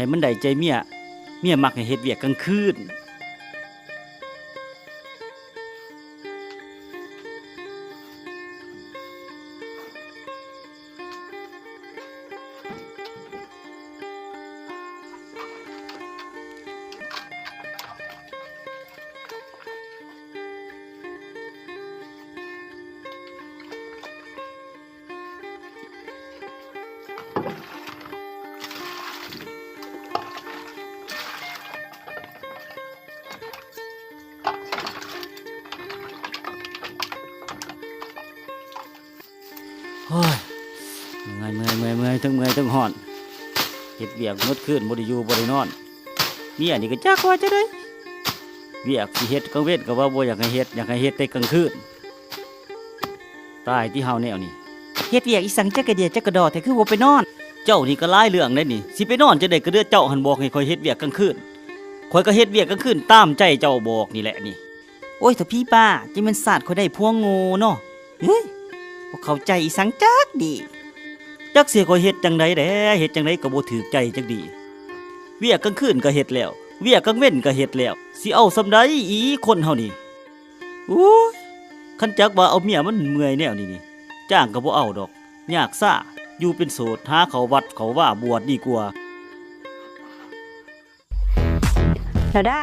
ให้มันได้ใจเมียมักให้เฮ็ดเวียกกลางคืนโอ้ยเมื่อยทั้งฮ้อนเฮ็ดเวียกหมดคืนบ่ได้อยู่บ่ได้นอนเมียนี่ก็จักว่าจะได้เวียกสิเฮ็ดกลางเว้นก็ว่าบ่อยากให้เฮ็ดแต่กลางคืนตายที่เฮาแนวนี้เฮ็ดเวียกอีสังจักกะเดียจักกะดอแต่คือบ่ไปนอนเจ้านี่ก็หลายเรื่องได้นี่สิไปนอนจะได้ก็เด้อเจ้าหันบอกให้ข่อยเฮ็ดเวียกกลางคืนข่อยก็เฮ็ดเวียกกลางคืนตามใจเจ้าบอกนี่แหละนี่โอ้ยถ้าพี่ป้าจิแม่นศาสตร์ข่อยได้พวงโง่เนาะเฮ้ยบ่เข้าใจอีสังจักดีจักสิข่อยเฮ็ดจังได๋แหละเฮ็ดจังได๋ก็บ่ถูกใจจักดีเวียกกลางคืนก็เฮ็ดแล้วเวียกกลางเว้นก็เฮ็ดแล้วสิเอาส่ำใดอีคนเฮานี่โอ้ยคันจักว่าเอาเมียมันเมื่อยแนวนี้นี่จ้างก็บ่เอาดอกยากซ่าอยู่เป็นโสดหาเข้าวัดเข้าว่าบวชดีกว่าแล้วด้า